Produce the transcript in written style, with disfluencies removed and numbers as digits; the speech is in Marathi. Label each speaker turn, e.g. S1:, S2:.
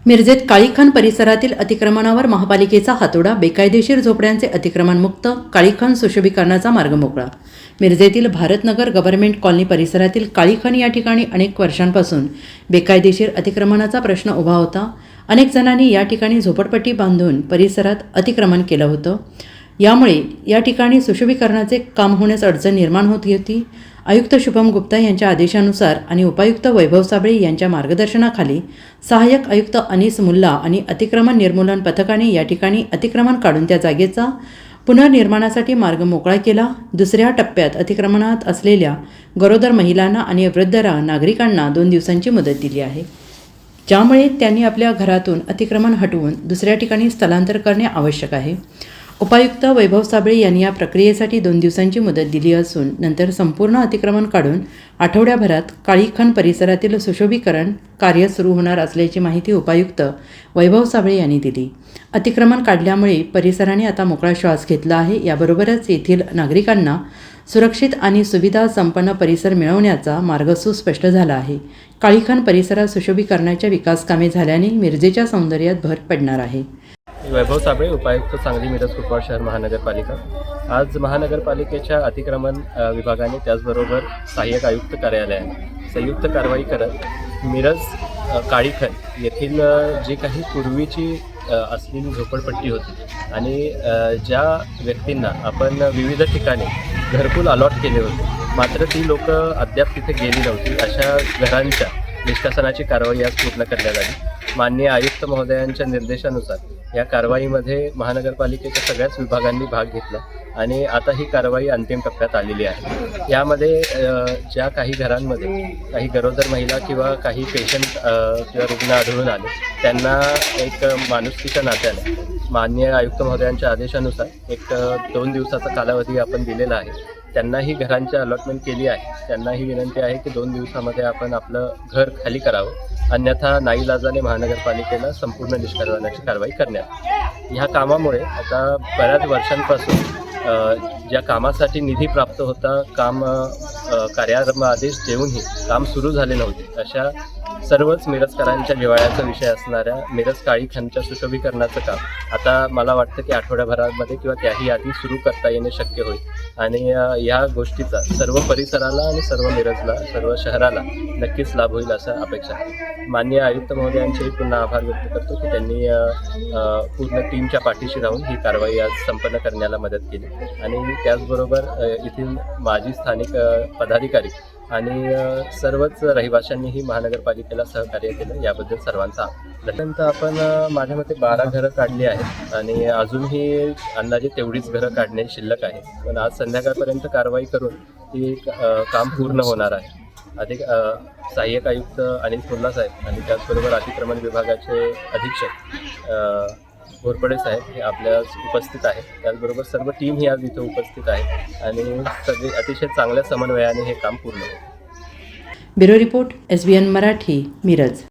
S1: मिरजेत काळीखान परिसरातील अतिक्रमणावर महापालिकेचा हातोडा, बेकायदेशीर झोपड्यांचे अतिक्रमण मुक्त, काळीखान सुशोभीकरणाचा मार्ग मोकळा. मिरजेतील भारतनगर गव्हर्नमेंट कॉलनी परिसरातील काळीखान या ठिकाणी अनेक वर्षांपासून बेकायदेशीर अतिक्रमणाचा प्रश्न उभा होता. अनेक जणांनी या ठिकाणी झोपडपट्टी बांधून परिसरात अतिक्रमण केलं होतं. यामुळे या ठिकाणी सुशोभीकरणाचे काम होण्यास अडचण निर्माण होत होती. आयुक्त शुभम गुप्ता यांच्या आदेशानुसार आणि उपायुक्त वैभव साबळे यांच्या मार्गदर्शनाखाली सहाय्यक आयुक्त अनीस मुल्ला आणि अतिक्रमण निर्मूलन पथकाने या ठिकाणी अतिक्रमण काढून त्या जागेचा पुनर्निर्माणासाठी मार्ग मोकळा केला. दुसऱ्या टप्प्यात अतिक्रमणात असलेल्या गरोदर महिलांना आणि वृद्ध नागरिकांना 2 दिवसांची मुदत दिली आहे, ज्यामुळे त्यांनी आपल्या घरातून अतिक्रमण हटवून दुसऱ्या ठिकाणी स्थलांतर करणे आवश्यक आहे. उपायुक्त वैभव साबळे यांनी या प्रक्रियेसाठी 2 दिवसांची मुदत दिली असून नंतर संपूर्ण अतिक्रमण काढून आठवड्याभरात काळीखान परिसरातील सुशोभीकरण कार्य सुरू होणार असल्याची माहिती उपायुक्त वैभव साबळे यांनी दिली. अतिक्रमण काढल्यामुळे परिसराने आता मोकळा श्वास घेतला आहे. याबरोबरच येथील नागरिकांना सुरक्षित आणि सुविधा संपन्न परिसर मिळवण्याचा मार्ग सुस्पष्ट झाला आहे. काळीखान परिसरात सुशोभीकरणाच्या विकास कामे झाल्याने मिरजेच्या सौंदर्यात भर पडणार आहे.
S2: वैभव साबळे, उपायुक्त सांगली मिरज कुपवाड शहर महानगरपालिका. आज महानगरपालिकेच्या अतिक्रमण विभागाने त्याचबरोबर सहाय्यक आयुक्त कार्यालयाने संयुक्त कारवाई करत मिरज काळीखान येथील जी काही पूर्वीची असलेली झोपडपट्टी होती आणि ज्या व्यक्तींना आपण विविध ठिकाणी घरकुल अलॉट केले होते, मात्र ती लोक अद्याप तिथे गेली नव्हती, अशा घरांच्या निष्कासनाची कारवाई आज पूर्ण करण्यात आली. माननीय आयुक्त महोदयांच्या निर्देशानुसार या कारवाईमध्ये महानगरपालिकेच्या सगळ्याच विभागांनी भाग घेतला आणि आता ही कारवाई अंतिम टप्प्यात आलेली आहे. यामध्ये ज्या काही घरांमध्ये काही गरोदर महिला किंवा काही पेशंट किंवा रुग्ण आढळून आले, त्यांना एक माणुसकीच्या नात्याने माननीय आयुक्त महोदयांच्या आदेशानुसार एक 2 दिवसाचा कालावधी आपण दिलेला आहे. त्यांनाही घरांची अलॉटमेंट केली आहे. त्यांनाही विनंती आहे की 2 दिवसामध्ये आपण आपलं घर खाली करावं, अन्यथा नाईलाजाने महानगरपालिकेला संपूर्ण निष्कासनाची कारवाई करण्यात. ह्या कामामुळे आता बऱ्याच वर्षांपासून ज्या कामासाठी निधी प्राप्त होता, काम कार्यारंभ देऊनही काम सुरू झाले नव्हते, अशा सर्वच मिरजकरांच्या जिव्हाळ्याचा विषय असणाऱ्या मिरज काळीखानच्या सुशोभीकरणाचं काम आता मला वाटतं की आठवड्याभरामध्ये किंवा त्याही आधी सुरू करता येणे शक्य होईल आणि या गोष्टीचा सर्व परिसराला आणि सर्व मिरजला, सर्व शहराला नक्कीच लाभ होईल असं अपेक्षा आहे. माननीय आयुक्त महोदयांचेही पुन्हा आभार व्यक्त करतो की त्यांनी पूर्ण टीमच्या पाठीशी राहून ही कारवाई आज संपन्न करण्याला मदत केली आणि त्याचबरोबर येथील माजी स्थानिक पदाधिकारी आणि सर्वच रहिवाशांनीही महानगरपालिकेला सहकार्य केलं, याबद्दल सर्वांचा आभार. आपण माझ्या मते 12 घरं काढली आहेत आणि अजूनही अंदाजे तेवढीच घरं काढणे शिल्लक आहे, पण आज संध्याकाळपर्यंत कारवाई करून ती काम पूर्ण होणार आहे. अधिक सहाय्यक आयुक्त अनिस मुल्ला साहेब आणि त्याचबरोबर अतिक्रमण विभागाचे अधीक्षक घोरपडे साहेब हे आपल्या उपस्थित आहेत. त्याचबरोबर सर्व टीम ही आज इथे उपस्थित आहे आणि सगळे अतिशय चांगल्या समन्वयाने हे काम पूर्ण होईल.
S1: Bureau report, SBN Marathi, Miraj.